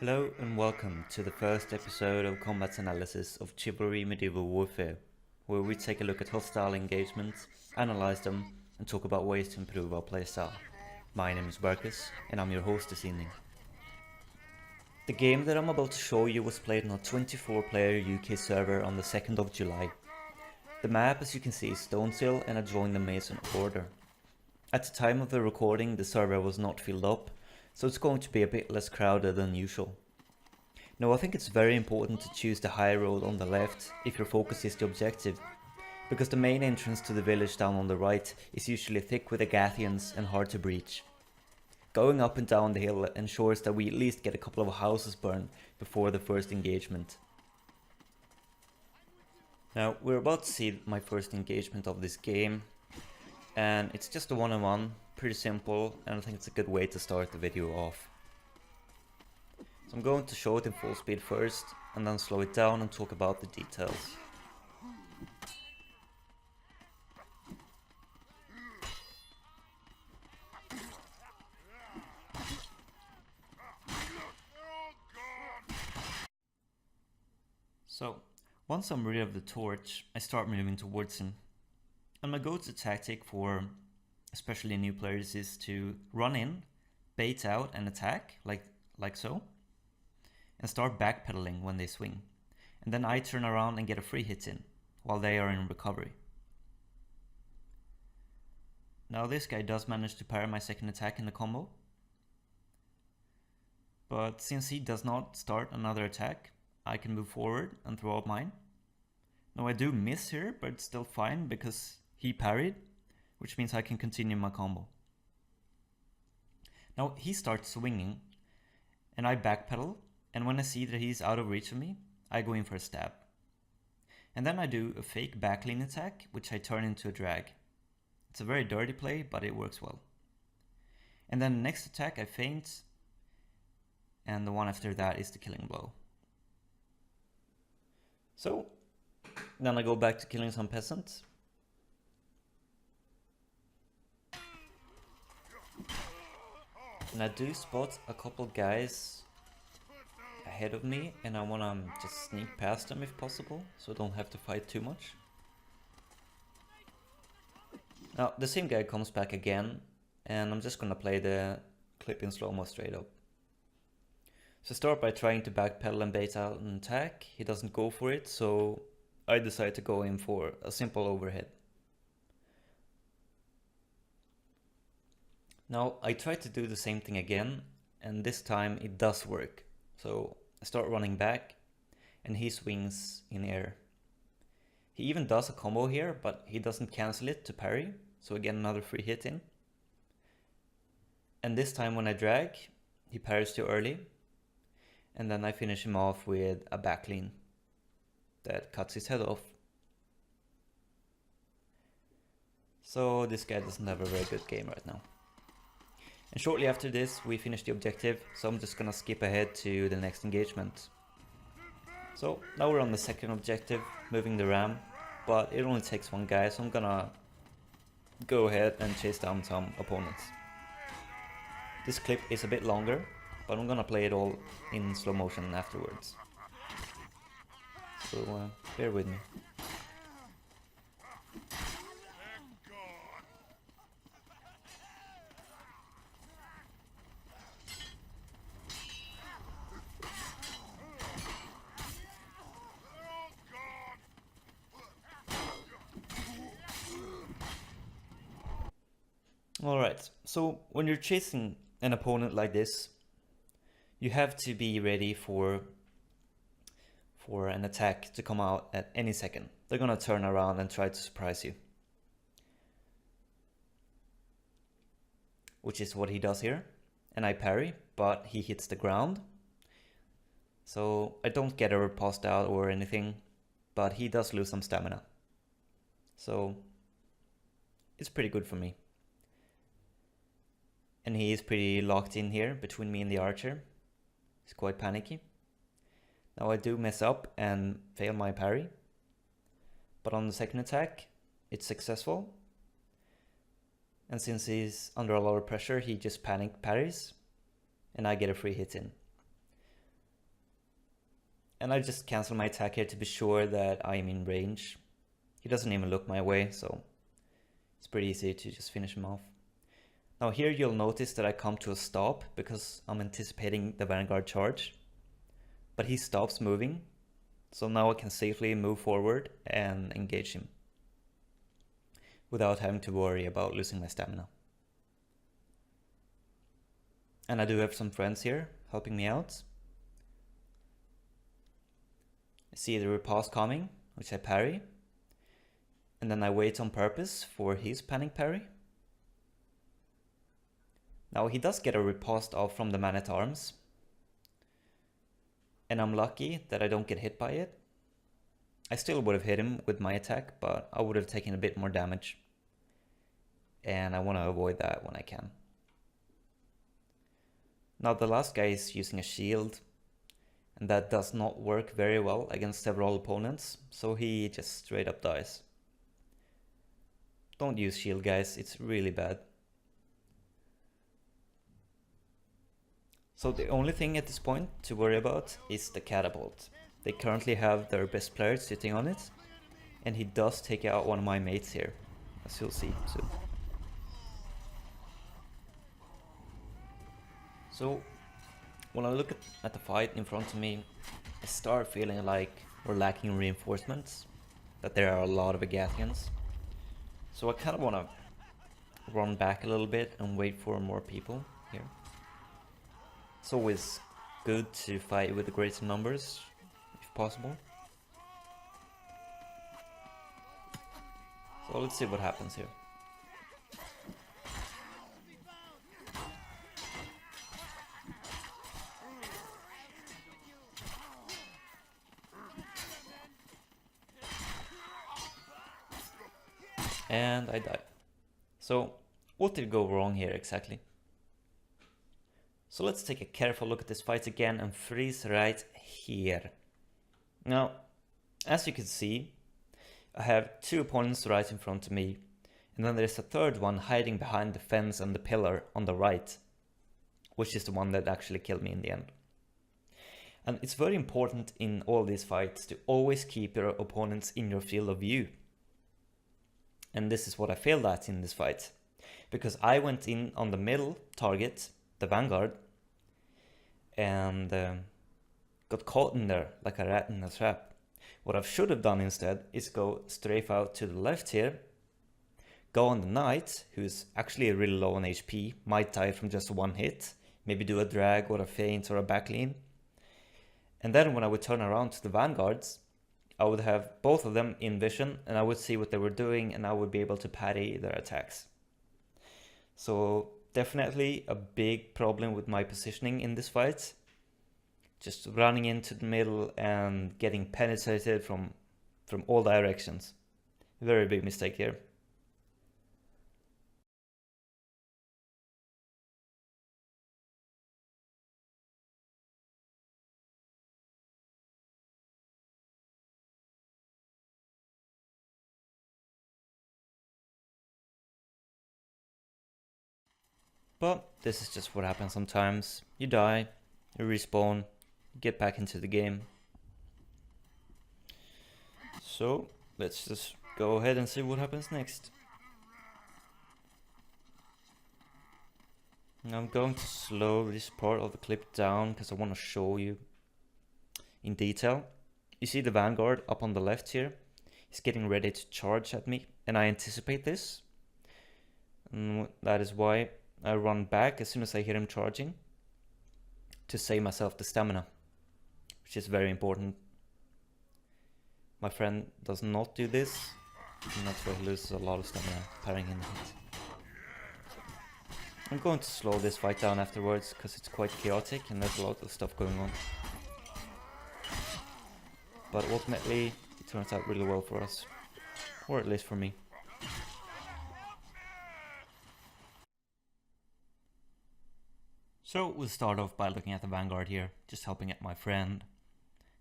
Hello and welcome to the first episode of Combat's analysis of Chivalry Medieval Warfare, where we take a look at hostile engagements, analyze them, and talk about ways to improve our playstyle. My name is Marcus, and I'm your host this evening. The game that I'm about to show you was played on a 24-player UK server on the 2nd of July. The map, as you can see, is Stonesill and I joined the Mason Order. At the time of the recording, the server was not filled up, so it's going to be a bit less crowded than usual. Now I think it's very important to choose the high road on the left if your focus is the objective, because the main entrance to the village down on the right is usually thick with Agathians and hard to breach. Going up and down the hill ensures that we at least get a couple of houses burned before the first engagement. Now we're about to see my first engagement of this game, and it's just a one-on-one, pretty simple, and I think it's a good way to start the video off. So I'm going to show it in full speed first, and then slow it down and talk about the details. So, once I'm rid of the torch, I start moving towards him. And my go-to tactic for especially new players is to run in, bait out and attack, like so, and start backpedaling when they swing. And then I turn around and get a free hit in, while they are in recovery. Now this guy does manage to parry my second attack in the combo. But since he does not start another attack, I can move forward and throw out mine. Now I do miss here, but it's still fine because he parried, which means I can continue my combo. Now he starts swinging, and I backpedal, and when I see that he's out of reach of me, I go in for a stab. And then I do a fake backlean attack, which I turn into a drag. It's a very dirty play, but it works well. And then the next attack I feint, and the one after that is the killing blow. So, then I go back to killing some peasants. And I do spot a couple guys ahead of me, and I want to just sneak past them if possible, so I don't have to fight too much. Now the same guy comes back again, and I'm just gonna play the clip in slow-mo straight up. So start by trying to backpedal and bait out an attack. He doesn't go for it, so I decide to go in for a simple overhead. Now I try to do the same thing again, and this time it does work. So I start running back, and he swings in air. He even does a combo here, but he doesn't cancel it to parry, so again another free hit in. And this time when I drag, he parries too early, and then I finish him off with a backlean that cuts his head off. So this guy doesn't have a very good game right now. And shortly after this we finish the objective, so I'm just gonna skip ahead to the next engagement. So now we're on the second objective, moving the ram, but it only takes one guy, so I'm gonna go ahead and chase down some opponents. This clip is a bit longer, but I'm gonna play it all in slow motion afterwards. So bear with me. Alright, so when you're chasing an opponent like this, you have to be ready for an attack to come out at any second. They're gonna turn around and try to surprise you. Which is what he does here. And I parry, but he hits the ground. So I don't get a riposte out or anything, but he does lose some stamina. So it's pretty good for me. And he is pretty locked in here between me and the archer. He's quite panicky. Now I do mess up and fail my parry, but on the second attack it's successful, and since he's under a lot of pressure he just panic parries and I get a free hit in. And I just cancel my attack here to be sure that I am in range. He doesn't even look my way, so it's pretty easy to just finish him off. Now here you'll notice that I come to a stop because I'm anticipating the Vanguard charge. But he stops moving, so now I can safely move forward and engage him without having to worry about losing my stamina. And I do have some friends here helping me out. I see the riposte coming, which I parry. And then I wait on purpose for his panic parry. Now he does get a riposte off from the man-at-arms. And I'm lucky that I don't get hit by it. I still would have hit him with my attack, but I would have taken a bit more damage. And I want to avoid that when I can. Now the last guy is using a shield, and that does not work very well against several opponents, so he just straight up dies. Don't use shield, guys, it's really bad. So the only thing at this point to worry about is the catapult. They currently have their best player sitting on it, and he does take out one of my mates here, as you'll see soon. So when I look at the fight in front of me, I start feeling like we're lacking reinforcements, that there are a lot of Agathians. So I kind of want to run back a little bit and wait for more people here. It's always good to fight with greater numbers, if possible. So let's see what happens here. And I die. So what did go wrong here exactly? So let's take a careful look at this fight again and freeze right here. Now, as you can see, I have two opponents right in front of me, and then there's a third one hiding behind the fence and the pillar on the right, which is the one that actually killed me in the end. And it's very important in all these fights to always keep your opponents in your field of view. And this is what I failed at in this fight, because I went in on the middle target, the Vanguard, and got caught in there like a rat in a trap. What I should have done instead is go strafe out to the left here, go on the knight, who's actually really low on HP, might die from just one hit, maybe do a drag or a feint or a back lean. And then when I would turn around to the Vanguards, I would have both of them in vision, and I would see what they were doing, and I would be able to parry their attacks. So definitely a big problem with my positioning in this fight. Just running into the middle and getting penetrated from all directions. Very big mistake here. But this is just what happens sometimes. You die, you respawn, you get back into the game. So let's just go ahead and see what happens next. Now I'm going to slow this part of the clip down because I want to show you in detail. You see the Vanguard up on the left here? He's getting ready to charge at me, and I anticipate this. And that is why I run back as soon as I hear him charging to save myself the stamina, which is very important. My friend does not do this, and that's why he loses a lot of stamina parrying in the hit. I'm going to slow this fight down afterwards because it's quite chaotic and there's a lot of stuff going on. But ultimately, it turns out really well for us, or at least for me. So we'll start off by looking at the Vanguard here, just helping out my friend.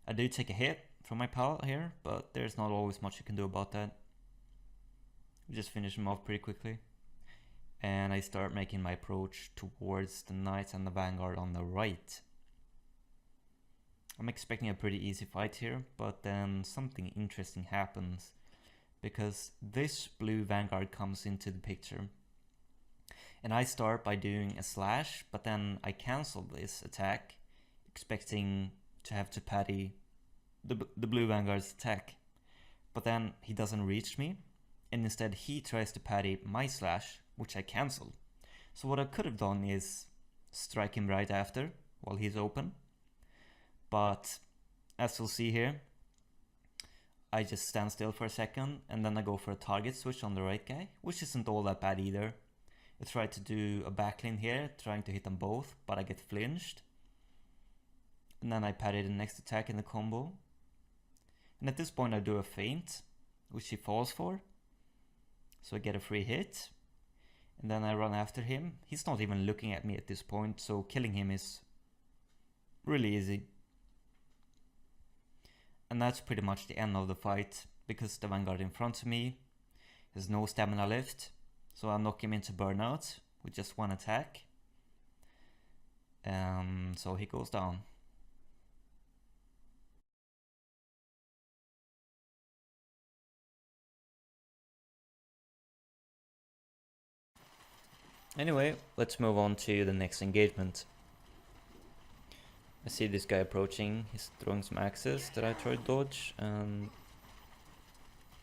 I do take a hit from my pal here, but there's not always much you can do about that. We just finish him off pretty quickly. And I start making my approach towards the Knights and the Vanguard on the right. I'm expecting a pretty easy fight here, but then something interesting happens, because this blue vanguard comes into the picture. And I start by doing a slash, but then I cancel this attack, expecting to have to parry the blue vanguard's attack. But then he doesn't reach me, and instead he tries to parry my slash, which I cancel. So what I could have done is strike him right after, while he's open. But as you'll see here, I just stand still for a second, and then I go for a target switch on the right guy, which isn't all that bad either. I tried to do a backlane here, trying to hit them both, but I get flinched. And then I parry the next attack in the combo. And at this point I do a feint, which he falls for. So I get a free hit. And then I run after him. He's not even looking at me at this point, so killing him is really easy. And that's pretty much the end of the fight, because the vanguard in front of me has no stamina left. So I knock him into burnout with just one attack. So he goes down. Anyway, let's move on to the next engagement. I see this guy approaching, he's throwing some axes that I try to dodge, and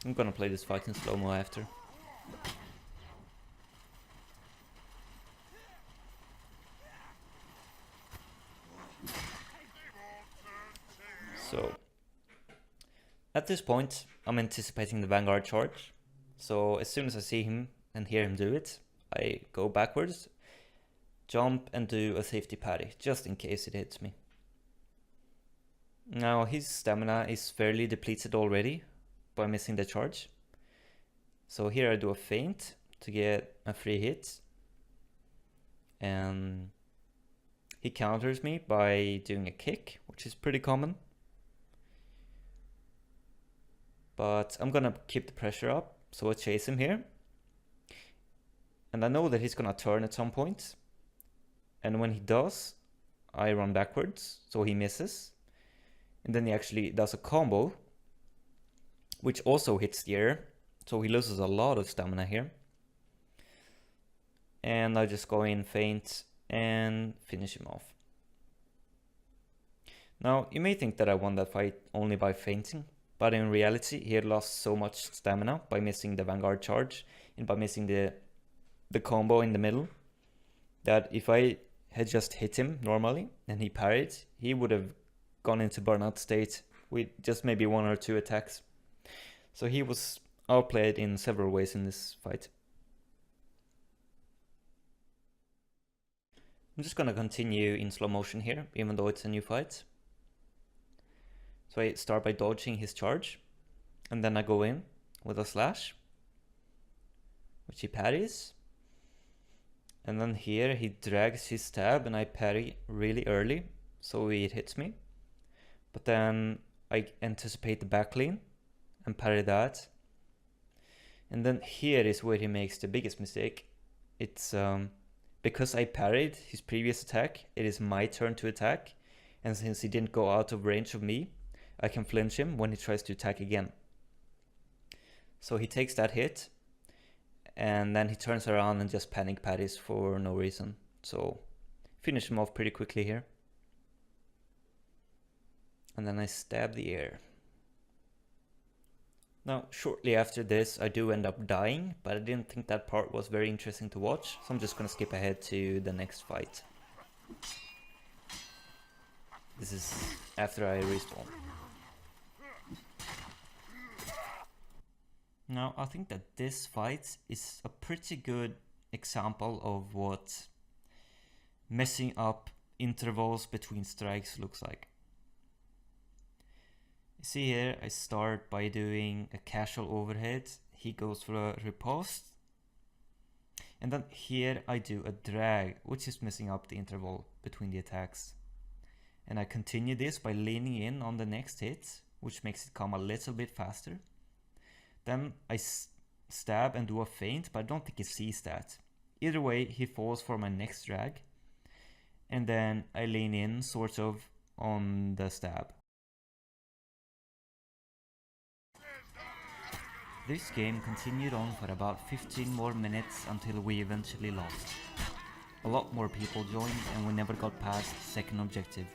I'm gonna play this fight in slow-mo after. So, at this point, I'm anticipating the vanguard charge, so as soon as I see him and hear him do it, I go backwards, jump and do a safety parry, just in case it hits me. Now his stamina is fairly depleted already by missing the charge. So here I do a feint to get a free hit. And he counters me by doing a kick, which is pretty common. But I'm gonna keep the pressure up, so I chase him here. And I know that he's gonna turn at some point. And when he does, I run backwards, so he misses. And then he actually does a combo, which also hits the air. So he loses a lot of stamina here. And I just go in, feint, and finish him off. Now, you may think that I won that fight only by feinting, but in reality, he had lost so much stamina by missing the vanguard charge and by missing the combo in the middle, that if I had just hit him normally and he parried, he would have gone into burnout state with just maybe one or two attacks. So he was outplayed in several ways in this fight. I'm just gonna continue in slow motion here, even though it's a new fight. So I start by dodging his charge, and then I go in with a slash, which he parries. And then here he drags his stab and I parry really early, so it hits me. But then I anticipate the backlane and parry that. And then here is where he makes the biggest mistake. It's because I parried his previous attack, it is my turn to attack. And since he didn't go out of range of me, I can flinch him when he tries to attack again. So he takes that hit, and then he turns around and just panic parries for no reason. So finish him off pretty quickly here. And then I stab the air. Now, shortly after this, I do end up dying, but I didn't think that part was very interesting to watch, so I'm just gonna skip ahead to the next fight. This is after I respawn. Now, I think that this fight is a pretty good example of what messing up intervals between strikes looks like. You see here, I start by doing a casual overhead. He goes for a riposte. And then here I do a drag, which is messing up the interval between the attacks. And I continue this by leaning in on the next hit, which makes it come a little bit faster. Then I stab and do a feint, but I don't think he sees that. Either way, he falls for my next drag. And then I lean in sort of on the stab. This game continued on for about 15 more minutes until we eventually lost. A lot more people joined and we never got past the second objective.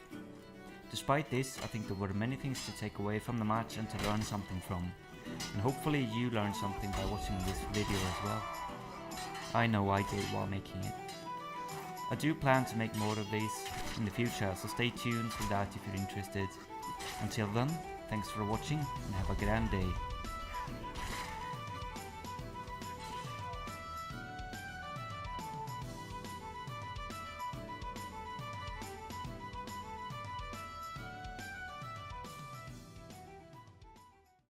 Despite this, I think there were many things to take away from the match and to learn something from. And hopefully you learned something by watching this video as well. I know I did while making it. I do plan to make more of these in the future, so stay tuned for that if you're interested. Until then, thanks for watching and have a grand day.